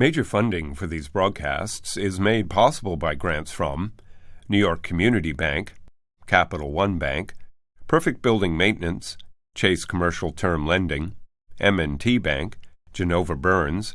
Major funding for these broadcasts is made possible by grants from New York Community Bank, Capital One Bank, Perfect Building Maintenance, Chase Commercial Term Lending, M&T Bank, Genova Burns.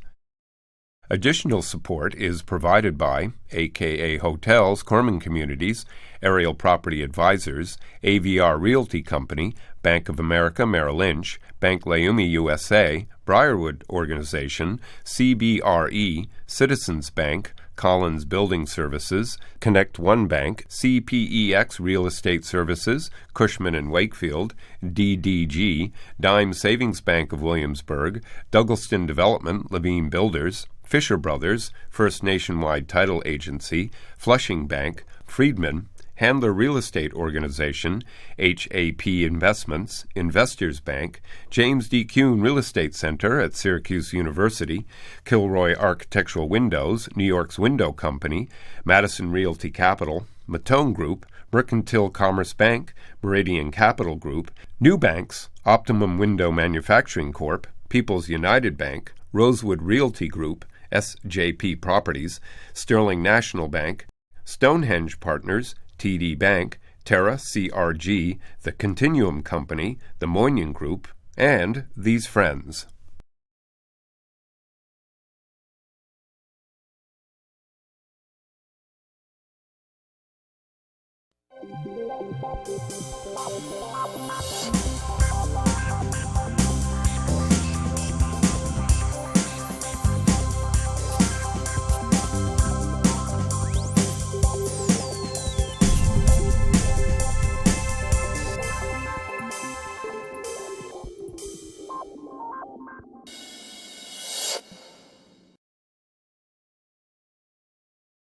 Additional support is provided by AKA Hotels, Corman Communities, Aerial Property Advisors, AVR Realty Company, Bank of America Merrill Lynch, Bank Leumi USA, Briarwood Organization, CBRE, Citizens Bank, Collins Building Services, Connect One Bank, CPEX Real Estate Services, Cushman & Wakefield, DDG, Dime Savings Bank of Williamsburg, Douglaston Development, Levine Builders, Fisher Brothers, First Nationwide Title Agency, Flushing Bank, Friedman, Handler Real Estate Organization, HAP Investments, Investors Bank, James D. Kuhn Real Estate Center at Syracuse University, Kilroy Architectural Windows, New York's Window Company, Madison Realty Capital, Matone Group, Mercantile Commerce Bank, Meridian Capital Group, New Banks, Optimum Window Manufacturing Corp., People's United Bank, Rosewood Realty Group, SJP Properties, Sterling National Bank, Stonehenge Partners, TD Bank, Terra CRG, The Continuum Company, The Moynihan Group, and These Friends.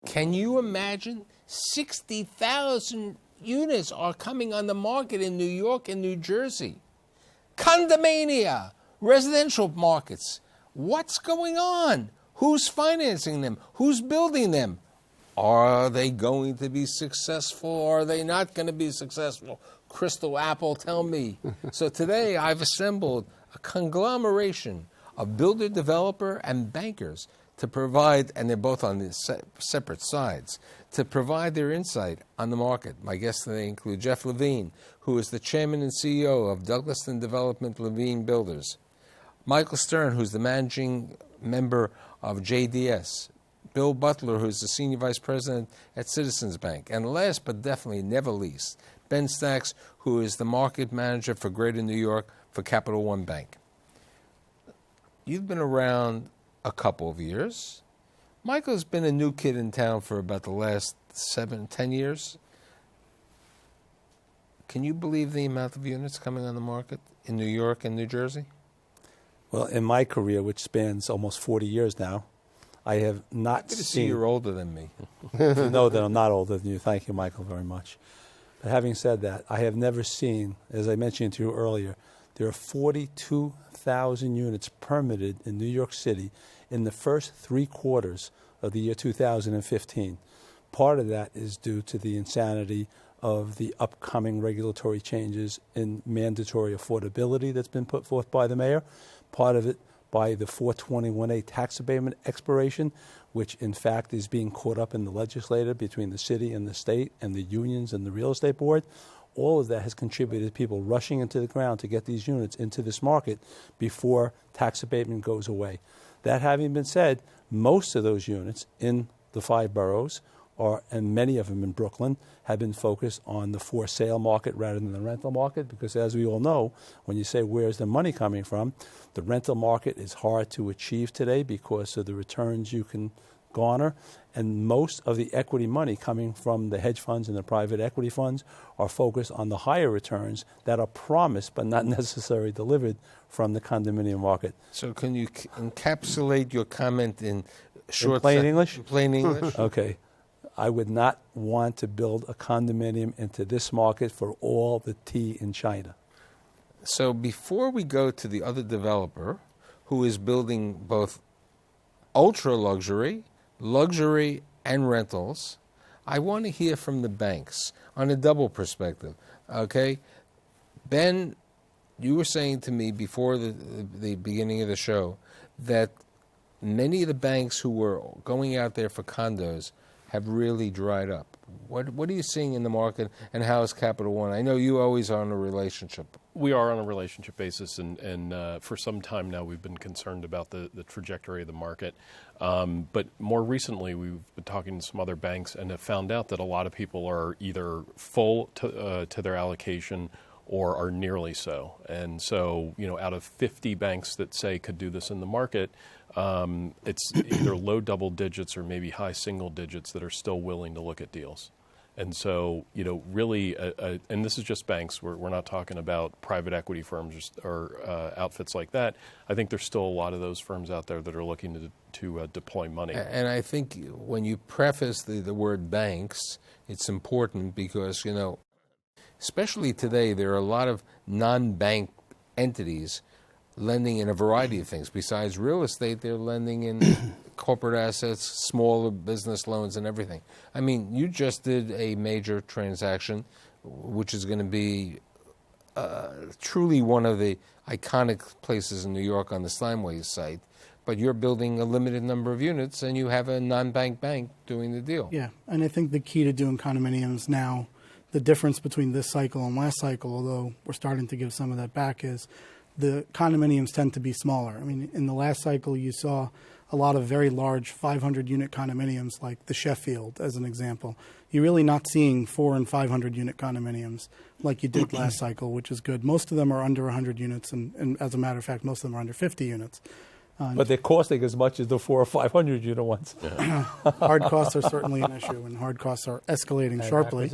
Can you imagine 60,000 units are coming on the market in New York and New Jersey? Condomania, residential markets. What's going on? Who's financing them? Who's building them? Are they going to be successful or are they not going to be successful? Crystal Apple, tell me. So today I've assembled a conglomeration of builder, developer, and bankers to provide, and they're both on the separate sides, to provide their insight on the market. My guests today include Jeff Levine, who is the chairman and CEO of Douglaston Development Levine Builders, Michael Stern, who's the managing member of JDS, Bill Butler, who's the senior vice president at Citizens Bank, and last but definitely never least, Ben Stacks, who is the market manager for Greater New York for Capital One Bank. You've been around a couple of years. Michael's been a new kid in town for about the last 7-10 years. Can you believe the amount of units coming on the market in New York and New Jersey? Well, in my career, which spans almost 40 years now, I have not Good to seen... see you're older than me. You know that I'm not older than you. Thank you, Michael, very much. But having said that, I have never seen, as I mentioned to you earlier, there are 42,000 units permitted in New York City in the first 3 quarters of the year 2015. Part of that is due to the insanity of the upcoming regulatory changes in mandatory affordability that's been put forth by the mayor. Part of it by the 421A tax abatement expiration, which in fact is being caught up in the legislature between the city and the state and the unions and the real estate board. All of that has contributed to people rushing into the ground to get these units into this market before tax abatement goes away. That having been said, most of those units in the 5 boroughs, and many of them in Brooklyn, have been focused on the for sale market rather than the rental market, because as we all know, when you say where's the money coming from, the rental market is hard to achieve today because of the returns you can garner, and most of the equity money coming from the hedge funds and the private equity funds are focused on the higher returns that are promised but not necessarily delivered from the condominium market. So can you encapsulate your comment in short... In plain English? In plain English? Okay. I would not want to build a condominium into this market for all the tea in China. So before we go to the other developer who is building both ultra luxury, and rentals, I want to hear from the banks on a double perspective. Okay? Ben, you were saying to me before the beginning of the show that many of the banks who were going out there for condos have really dried up. What are you seeing in the market, and how is Capital One? I know you always are on a relationship. We are on a relationship basis, and for some time now we've been concerned about the trajectory of the market. But more recently we've been talking to some other banks and have found out that a lot of people are either full to their allocation or are nearly so. And so, out of 50 banks that say could do this in the market, it's either low double digits or maybe high single digits that are still willing to look at deals. And so, really, and this is just banks. We're not talking about private equity firms or outfits like that. I think there's still a lot of those firms out there that are looking to deploy money. And I think when you preface the word banks, it's important because, especially today, there are a lot of non-bank entities lending in a variety of things. Besides real estate, they're lending in corporate assets, smaller business loans, and everything. I mean, you just did a major transaction, which is going to be truly one of the iconic places in New York on the Steinway site. But you're building a limited number of units, and you have a non-bank bank doing the deal. Yeah, and I think the key to doing condominiums now, the difference between this cycle and last cycle, although we're starting to give some of that back, is the condominiums tend to be smaller. I mean, in the last cycle, you saw a lot of very large 500-unit condominiums like the Sheffield, as an example. You're really not seeing 400 and 500-unit condominiums like you did last cycle, which is good. Most of them are under 100 units, and as a matter of fact, most of them are under 50 units. But they're costing as much as the 400 or 500 unit ones. Yeah. Hard costs are certainly an issue, and hard costs are escalating sharply.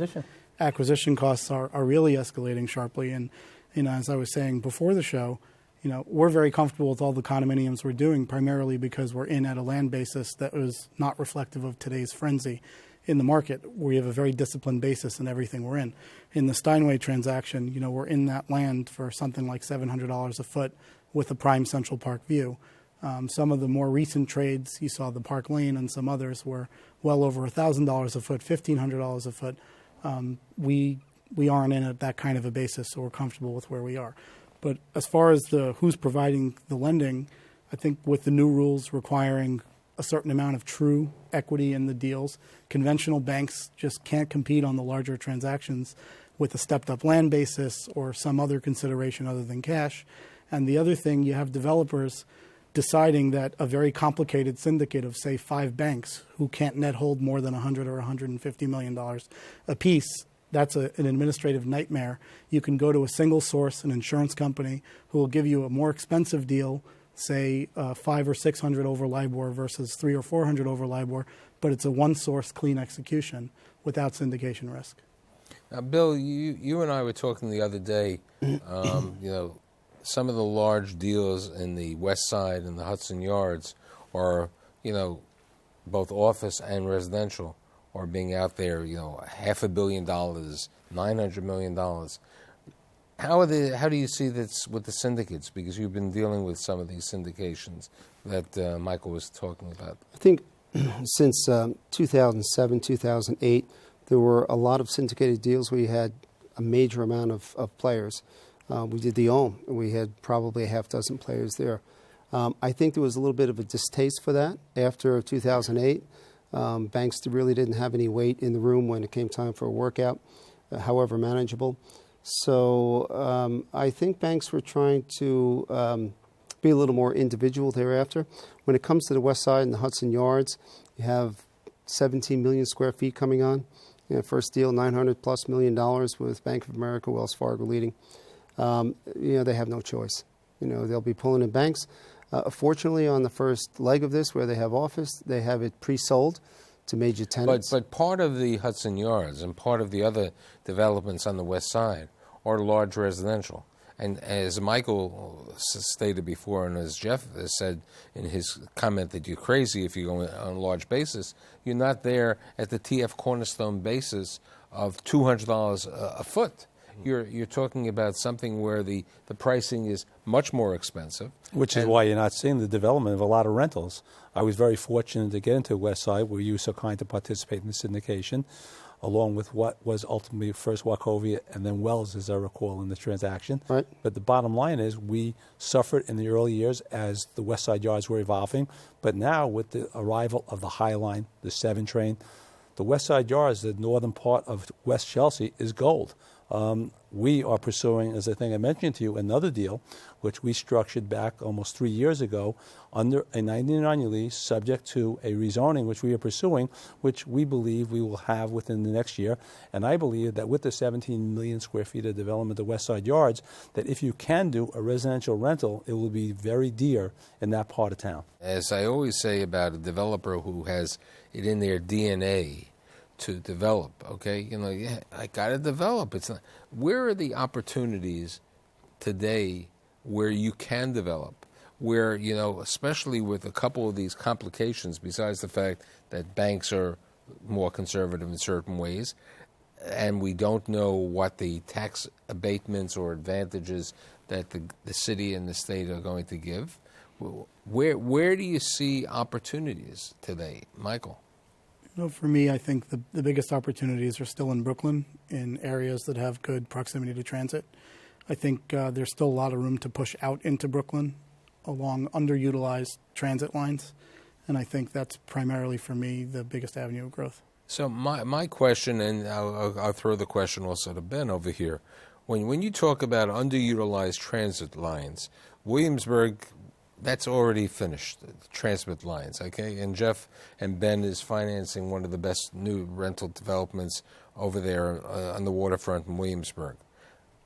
Acquisition costs are really escalating sharply. And, as I was saying before the show, we're very comfortable with all the condominiums we're doing, primarily because we're in at a land basis that was not reflective of today's frenzy in the market. We have a very disciplined basis in everything we're in. In the Steinway transaction, we're in that land for something like $700 a foot with a prime Central Park view. Some of the more recent trades, you saw the Park Lane and some others, were well over $1,000 a foot, $1,500 a foot. We aren't in at that kind of a basis, so we're comfortable with where we are. But as far as who's providing the lending, I think with the new rules requiring a certain amount of true equity in the deals, conventional banks just can't compete on the larger transactions with a stepped-up land basis or some other consideration other than cash. And the other thing, you have developers deciding that a very complicated syndicate of, say, 5 banks who can't net hold more than $100 or $150 million apiece, that's an administrative nightmare. You can go to a single source, an insurance company, who will give you a more expensive deal, say 500 or 600 over LIBOR versus 300 or 400 over LIBOR, but it's a one-source clean execution without syndication risk. Now, Bill, you and I were talking the other day, some of the large deals in the West Side and the Hudson Yards are, both office and residential, are being out there, $500 million, $900 million. How do you see this with the syndicates? Because you've been dealing with some of these syndications that Michael was talking about. I think since 2007, 2008, there were a lot of syndicated deals where you had a major amount of players. We did the OHM, and we had probably a half dozen players there. I think there was a little bit of a distaste for that after 2008. Banks really didn't have any weight in the room when it came time for a workout, however manageable. So I think banks were trying to be a little more individual thereafter. When it comes to the West Side and the Hudson Yards, you have 17 million square feet coming on. First deal, $900+ million with Bank of America, Wells Fargo leading. They have no choice. They'll be pulling in banks. Fortunately, on the first leg of this, where they have office, they have it pre-sold to major tenants. But part of the Hudson Yards and part of the other developments on the West Side are large residential. And as Michael stated before, and as Jeff has said in his comment that you're crazy if you go on a large basis, you're not there at the TF Cornerstone basis of $200 a foot. You're talking about something where the pricing is much more expensive. Which is why you're not seeing the development of a lot of rentals. I was very fortunate to get into West Side, where you were so kind to participate in the syndication, along with what was ultimately first Wachovia and then Wells, as I recall, in the transaction. Right. But the bottom line is we suffered in the early years as the West Side yards were evolving. But now with the arrival of the High Line, the 7 train, the West Side yards, the northern part of West Chelsea, is gold. We are pursuing, as I think I mentioned to you, another deal, which we structured back almost 3 years ago under a 1990 lease, subject to a rezoning, which we are pursuing, which we believe we will have within the next year. And I believe that with the 17 million square feet of development of West Side Yards, that if you can do a residential rental, it will be very dear in that part of town. As I always say about a developer who has it in their DNA to develop, okay? Yeah, I got to develop. It's not. Where are the opportunities today where you can develop? Where, especially with a couple of these complications, besides the fact that banks are more conservative in certain ways, and we don't know what the tax abatements or advantages that the city and the state are going to give. Where do you see opportunities today, Michael? For me, I think the biggest opportunities are still in Brooklyn, in areas that have good proximity to transit. I think there's still a lot of room to push out into Brooklyn along underutilized transit lines, and I think that's primarily, for me, the biggest avenue of growth. So my question, and I'll throw the question also to Ben over here. When you talk about underutilized transit lines, Williamsburg, that's already finished, the transit lines, okay? And Jeff and Ben is financing one of the best new rental developments over there on the waterfront in Williamsburg.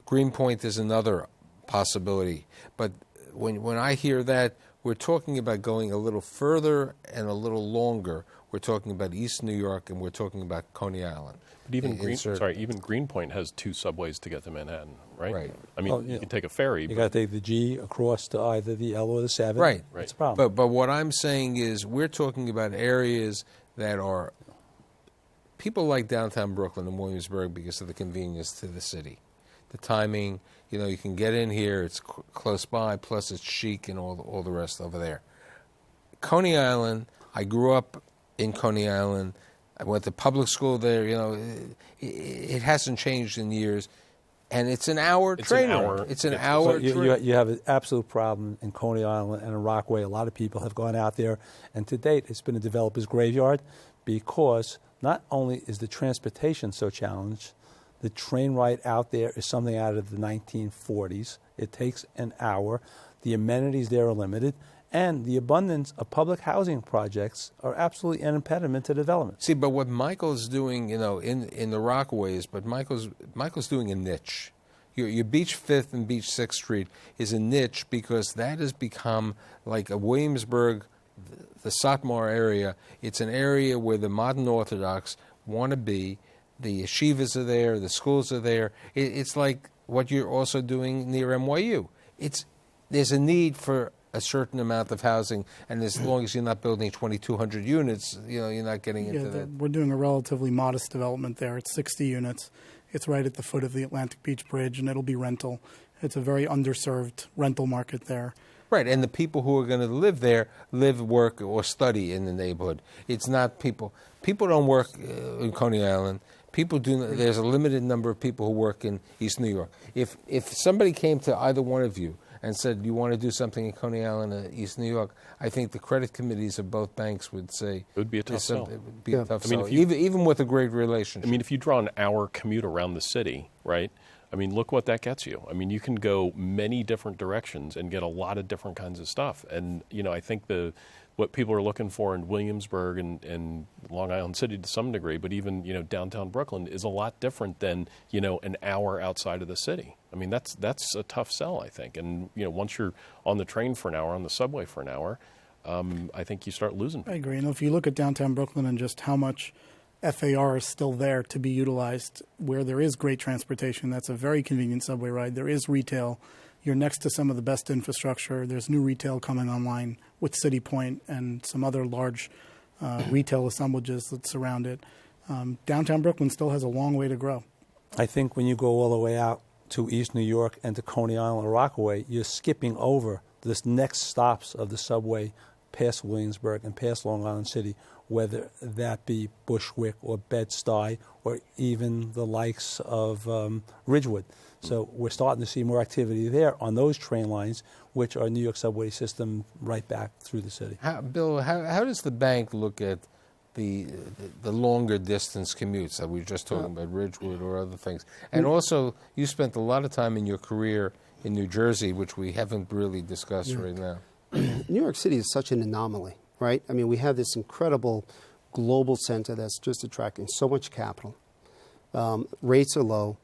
Greenpoint is another possibility. But when I hear that, we're talking about going a little further and a little longer. We're talking about East New York, and we're talking about Coney Island. But even Greenpoint has 2 subways to get to Manhattan, right? Right. I mean, you can take a ferry. You got to take the G across to either the L or the 7. Right. That's a problem. But what I'm saying is we're talking about areas that are people like downtown Brooklyn and Williamsburg because of the convenience to the city. The timing, you can get in here, it's close by, plus it's chic and all the rest over there. Coney Island, I grew up in Coney Island. I went to public school there. It hasn't changed in years, and it's an hour train ride. It's an hour. You have an absolute problem in Coney Island and in Rockaway. A lot of people have gone out there, and to date, it's been a developer's graveyard because not only is the transportation so challenged, the train ride out there is something out of the 1940s. It takes an hour. The amenities there are limited. And the abundance of public housing projects are absolutely an impediment to development. See, but what Michael's doing, in the Rockaways, but Michael's doing a niche. Your Beach 5th and Beach 6th Street is a niche because that has become like a Williamsburg, the Satmar area. It's an area where the modern Orthodox want to be. The yeshivas are there. The schools are there. It's like what you're also doing near NYU. There's a need for a certain amount of housing, and as long as you're not building 2,200 units, you're not getting into that. We're doing a relatively modest development there. It's 60 units. It's right at the foot of the Atlantic Beach Bridge, and it'll be rental. It's a very underserved rental market there. Right, and the people who are going to live there live, work, or study in the neighborhood. It's not people. People don't work in Coney Island. People do. There's a limited number of people who work in East New York. If somebody came to either one of you and said, you want to do something in Coney Island or East New York, I think the credit committees of both banks would say it would be a tough sell. It would be a tough sell, even with a great relationship. I mean, if you draw an hour commute around the city, right? I mean, look what that gets you. I mean, you can go many different directions and get a lot of different kinds of stuff. And, I think what people are looking for in Williamsburg and Long Island City to some degree, but even, downtown Brooklyn is a lot different than, an hour outside of the city. I mean, that's a tough sell, I think. And, once you're on the train for an hour, on the subway for an hour, I think you start losing. I agree. And if you look at downtown Brooklyn and just how much FAR is still there to be utilized, where there is great transportation, that's a very convenient subway ride. There is retail. You're next to some of the best infrastructure. There's new retail coming online with City Point and some other large retail assemblages that surround it. Downtown Brooklyn still has a long way to grow. I think when you go all the way out to East New York and to Coney Island or Rockaway, you're skipping over this next stops of the subway past Williamsburg and past Long Island City, whether that be Bushwick or Bed-Stuy or even the likes of Ridgewood. So we're starting to see more activity there on those train lines, which are New York subway system right back through the city. Bill, how does the bank look at the longer distance commutes that we were just talking about, Ridgewood or other things? And also, you spent a lot of time in your career in New Jersey, which we haven't really discussed right now. New York City is such an anomaly, right? I mean, we have this incredible global center that's just attracting so much capital. Rates are low.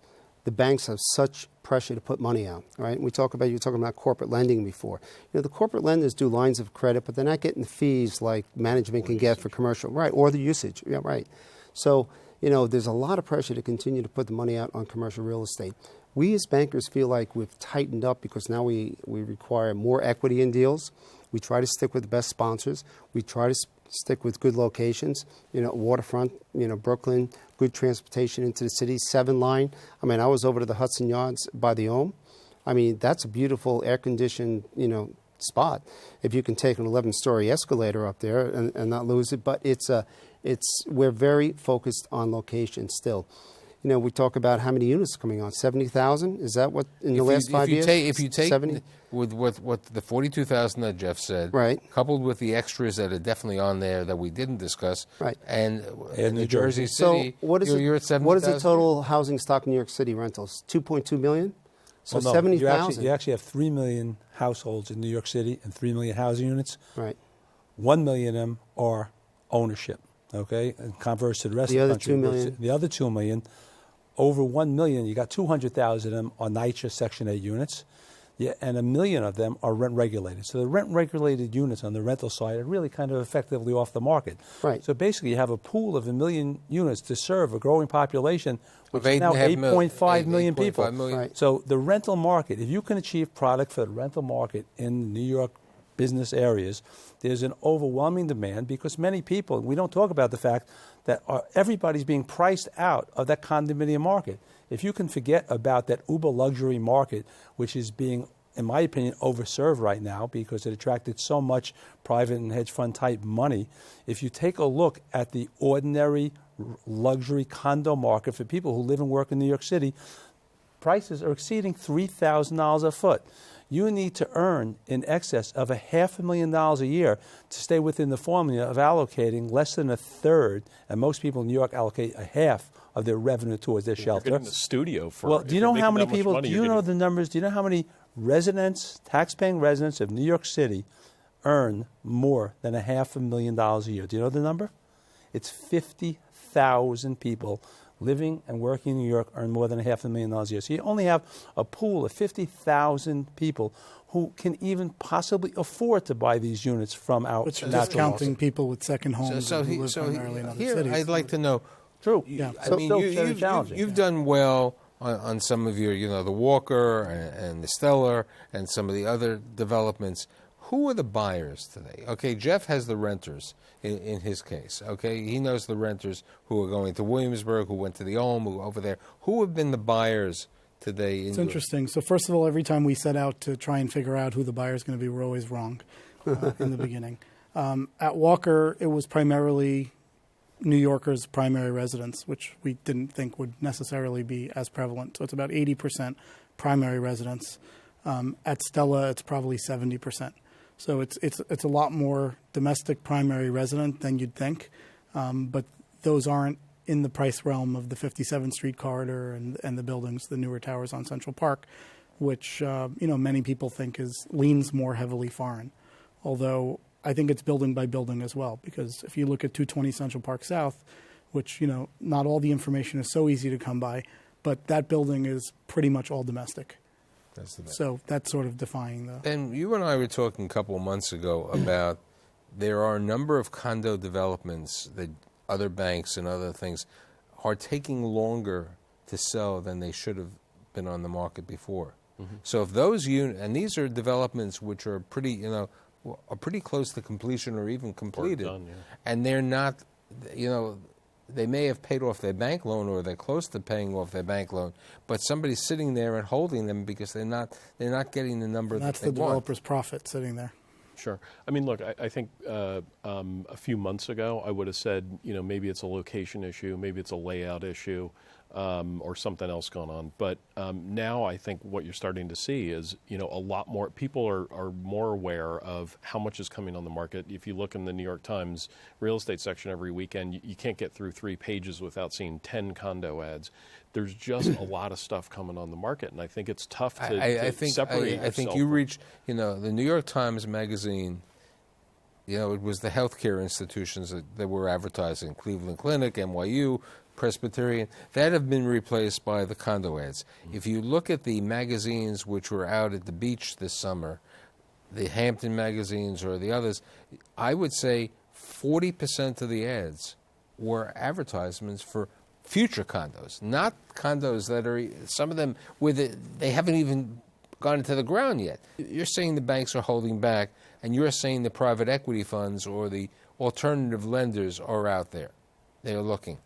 The banks have such pressure to put money out, right? You were talking about corporate lending before. You know, the corporate lenders do lines of credit, but they're not getting the fees like management can get for commercial, right? Or the usage, yeah, right. So, you know, there's a lot of pressure to continue to put the money out on commercial real estate. We as bankers feel like we've tightened up because now we require more equity in deals. We try to stick with the best sponsors. We try to stick with good locations, you know, waterfront, you know, Brooklyn, good transportation into the city, 7 line. I mean, I was over to the Hudson Yards by the Ohm. I mean, that's a beautiful air-conditioned, you know, spot. If you can take an 11-story escalator up there and not lose it, but we're very focused on location still. You know, we talk about how many units are coming on. 70,000? Is that what in the last 5 years? If you take 70? with what the 42,000 that Jeff said, right, coupled with the extras that are definitely on there that we didn't discuss, right, and in New Jersey City, so you're at 70,000. What is the total housing stock in New York City rentals? 2.2 million. So 70,000. You actually have 3 million households in New York City and 3 million housing units. Right. 1 million of them are ownership. Okay, and converse to the rest of the country. 2 million. The other 2 million. Over 1 million, you got 200,000 of them are NYCHA Section 8 units, and 1 million of them are rent regulated. So the rent regulated units on the rental side are really kind of effectively off the market. Right. So basically, you have a pool of 1 million units to serve a growing population, which is now 8.5 million people. Right. So the rental market, if you can achieve product for the rental market in New York business areas, there's an overwhelming demand because many people, we don't talk about the fact that everybody's being priced out of that condominium market. If you can forget about that uber luxury market, which is being, in my opinion, overserved right now because it attracted so much private and hedge fund type money, if you take a look at the ordinary luxury condo market for people who live and work in New York City, prices are exceeding $3,000 a foot. You need to earn in excess of $500,000 a year to stay within the formula of allocating less than a third, and most people in New York allocate a half of their revenue towards their shelter. You're getting the studio for. Well, do you know how many people? Do you know the numbers? Do you know how many residents, tax-paying residents of New York City, earn more than $500,000 a year? Do you know the number? It's 50,000 people living and working in New York earn more than $500,000 a year. So you only have a pool of 50,000 people who can even possibly afford to buy these units from our Which is natural discounting market. people with second homes who live primarily in other here, cities. I'd like to know. True. Yeah. I mean, you've done well on some of your, you know, the Walker and the Stellar and some of the other developments. Who are the buyers today? Okay, Jeff has the renters in his case. Okay, he knows the renters who are going to Williamsburg, who went to the Ohm, who over there. Who have been the buyers today? It's interesting. So first of all, every time we set out to try and figure out who the buyer is going to be, we're always wrong in the beginning. At Walker, it was primarily New Yorkers' primary residence, which we didn't think would necessarily be as prevalent. So it's about 80% primary residence. At Stella, it's probably 70%. So it's a lot more domestic primary resident than you'd think, but those aren't in the price realm of the 57th Street corridor and the buildings, the newer towers on Central Park, which many people think leans more heavily foreign. Although I think it's building by building as well, because if you look at 220 Central Park South, which not all the information is so easy to come by, but that building is pretty much all domestic. So that's sort of defying the... And you and I were talking a couple of months ago about there are a number of condo developments that other banks and other things are taking longer to sell than they should have been on the market before. Mm-hmm. So if those and these are developments which are pretty, are pretty close to completion or even completed, done, yeah. and they're not, They may have paid off their bank loan, or they're close to paying off their bank loan, but somebody's sitting there and holding them because they're not getting the number that they want. That's the developer's profit sitting there. Sure. I mean, look, I think a few months ago I would have said, maybe it's a location issue, maybe it's a layout issue, or something else going on. But now I think what you're starting to see is, a lot more people are more aware of how much is coming on the market. If you look in the New York Times real estate section every weekend, you can't get through 3 pages without seeing 10 condo ads. There's just a lot of stuff coming on the market, and I think it's tough to separate yourself. I think you reach, the New York Times Magazine, it was the healthcare institutions that were advertising, Cleveland Clinic, NYU, Presbyterian, that have been replaced by the condo ads. If you look at the magazines which were out at the beach this summer, the Hampton magazines or the others, I would say 40% of the ads were advertisements for future condos, not condos that are, some of them, they haven't even gone into the ground yet. You're saying the banks are holding back, and you're saying the private equity funds or the alternative lenders are out there. They are looking.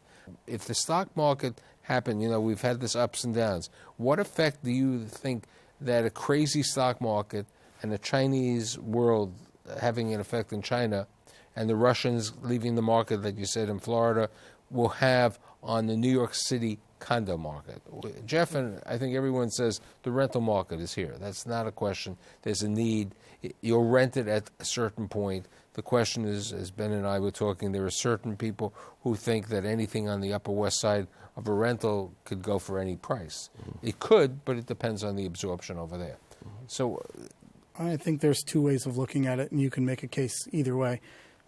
If the stock market happened, we've had this ups and downs. What effect do you think that a crazy stock market and the Chinese world having an effect in China and the Russians leaving the market that you said in Florida will have on the New York City condo market? Jeff, and I think everyone says the rental market is here. That's not a question. There's a need. You'll rent it at a certain point. The question is, as Ben and I were talking, there are certain people who think that anything on the Upper West Side of a rental could go for any price. Mm-hmm. It could, but it depends on the absorption over there. Mm-hmm. So I think there's 2 ways of looking at it, and you can make a case either way.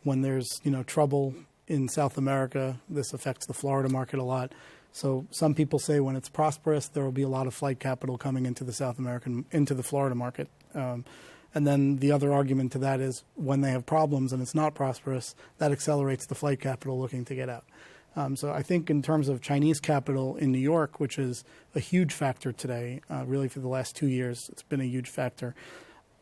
When there's, trouble in South America, this affects the Florida market a lot. So some people say when it's prosperous, there will be a lot of flight capital coming into the into the Florida market. And then the other argument to that is when they have problems and it's not prosperous, that accelerates the flight capital looking to get out. So I think in terms of Chinese capital in New York, which is a huge factor today, really for the last 2 years, it's been a huge factor.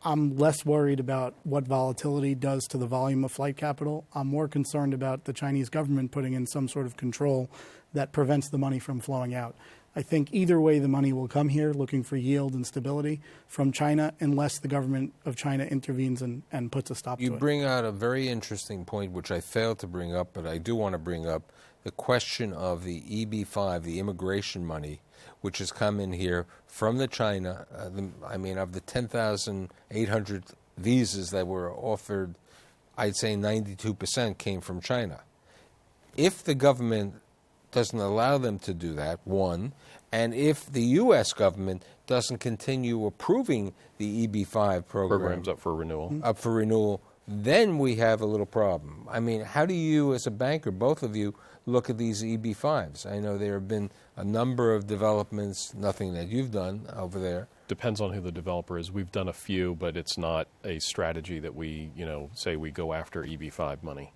I'm less worried about what volatility does to the volume of flight capital. I'm more concerned about the Chinese government putting in some sort of control that prevents the money from flowing out. I think either way the money will come here looking for yield and stability from China unless the government of China intervenes and puts a stop to it. You bring out a very interesting point, which I failed to bring up, but I do want to bring up the question of the EB-5, the immigration money, which has come in here from the China. Of the 10,800 visas that were offered, I'd say 92% came from China. If the government doesn't allow them to do that, one, and if the U.S. government doesn't continue approving the EB-5 programs up for renewal, then we have a little problem. How do you, as a banker, both of you, look at these EB-5s? I know there have been a number of developments, nothing that you've done over there. Depends on who the developer is. We've done a few, but it's not a strategy that we, say we go after EB-5 money.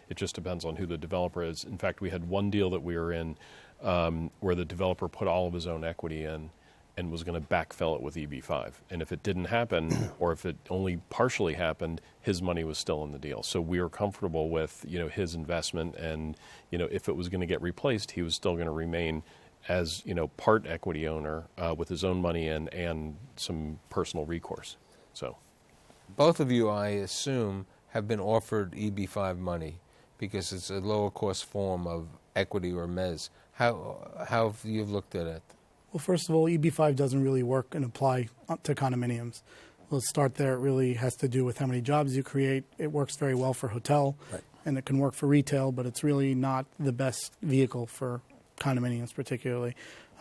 It just depends on who the developer is. In fact, we had one deal that we were in where the developer put all of his own equity in and was going to backfill it with EB-5. And if it didn't happen, or if it only partially happened, his money was still in the deal. So we were comfortable with, his investment, and, if it was going to get replaced, he was still going to remain as, part equity owner with his own money and some personal recourse. So, both of you, I assume, have been offered EB-5 money because it's a lower cost form of equity or mezz. How have you looked at it? Well, first of all, EB-5 doesn't really work and apply to condominiums. Let's start there. It really has to do with how many jobs you create. It works very well for hotel, right, and it can work for retail, but it's really not the best vehicle for condominiums particularly.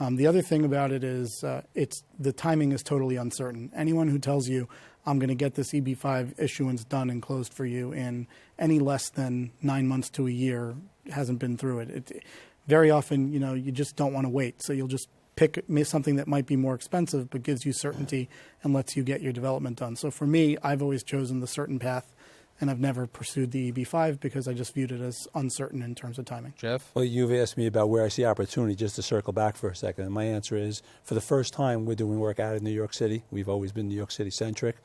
The other thing about it is the timing is totally uncertain. Anyone who tells you, I'm going to get this EB-5 issuance done and closed for you in any less than 9 months to a year hasn't been through it. Very often, you just don't want to wait, so you'll just pick something that might be more expensive but gives you certainty and lets you get your development done. So for me, I've always chosen the certain path, and I've never pursued the EB-5 because I just viewed it as uncertain in terms of timing. Jeff? Well, you've asked me about where I see opportunity. Just to circle back for a second, and my answer is, for the first time, we're doing work out of New York City. We've always been New York City-centric.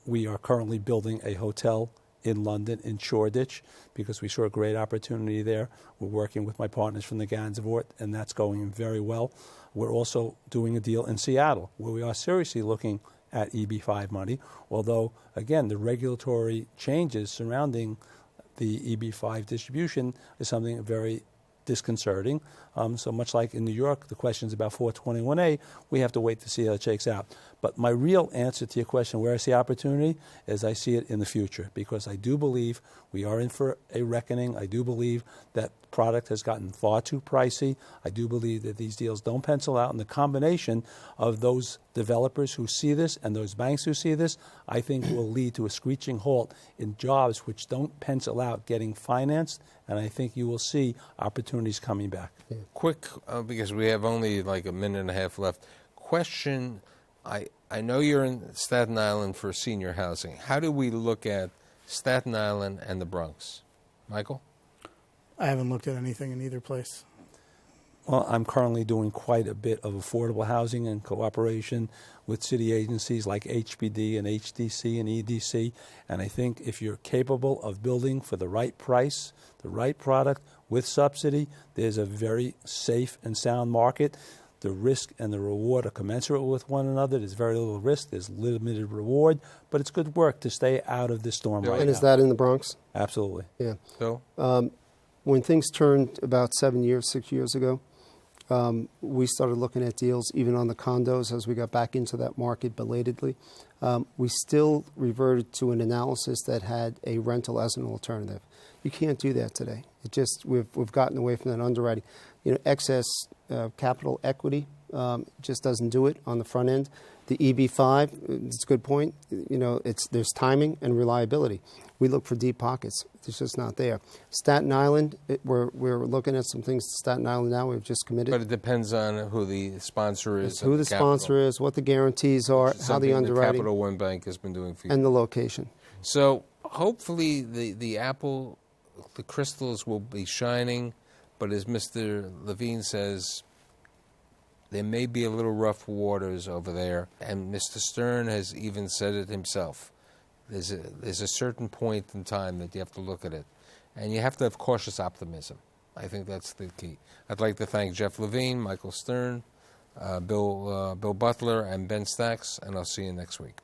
We are currently building a hotel in London, in Shoreditch, because we saw a great opportunity there. We're working with my partners from the Gansevoort, and that's going very well. We're also doing a deal in Seattle, where we are seriously looking at EB5 money, although, again, the regulatory changes surrounding the EB5 distribution is something very disconcerting. So much like in New York, the questions about 421A, we have to wait to see how it shakes out. But my real answer to your question, where I see opportunity, is I see it in the future, because I do believe we are in for a reckoning. I do believe that product has gotten far too pricey. I do believe that these deals don't pencil out, and the combination of those developers who see this and those banks who see this, I think will lead to a screeching halt in jobs which don't pencil out getting financed, and I think you will see opportunities coming back. Yeah. Quick, because we have only like a minute and a half left. Question, I know you're in Staten Island for senior housing. How do we look at Staten Island and the Bronx? Michael? I haven't looked at anything in either place. Well, I'm currently doing quite a bit of affordable housing in cooperation with city agencies like HPD and HDC and EDC. And I think if you're capable of building for the right price, the right product with subsidy, there's a very safe and sound market. The risk and the reward are commensurate with one another. There's very little risk. There's limited reward. But it's good work to stay out of this storm right now. And is that in the Bronx? Absolutely. Yeah. Bill? When things turned about 6 years ago, we started looking at deals even on the condos as we got back into that market belatedly. We still reverted to an analysis that had a rental as an alternative. You can't do that today. We've gotten away from that underwriting. Excess capital equity just doesn't do it on the front end. The EB5, it's a good point. There's timing and reliability. We look for deep pockets. It's just not there. Staten Island, we're looking at some things. Staten Island now, we've just committed. But it depends on who the sponsor is. Who the sponsor is, what the guarantees are, how the underwriting. The Capital One Bank has been doing for you. And the location. So hopefully the apple, the crystals will be shining, but as Mr. Levine says, there may be a little rough waters over there, and Mr. Stern has even said it himself. There's a certain point in time that you have to look at it, and you have to have cautious optimism. I think that's the key. I'd like to thank Jeff Levine, Michael Stern, Bill Butler, and Ben Stacks, and I'll see you next week.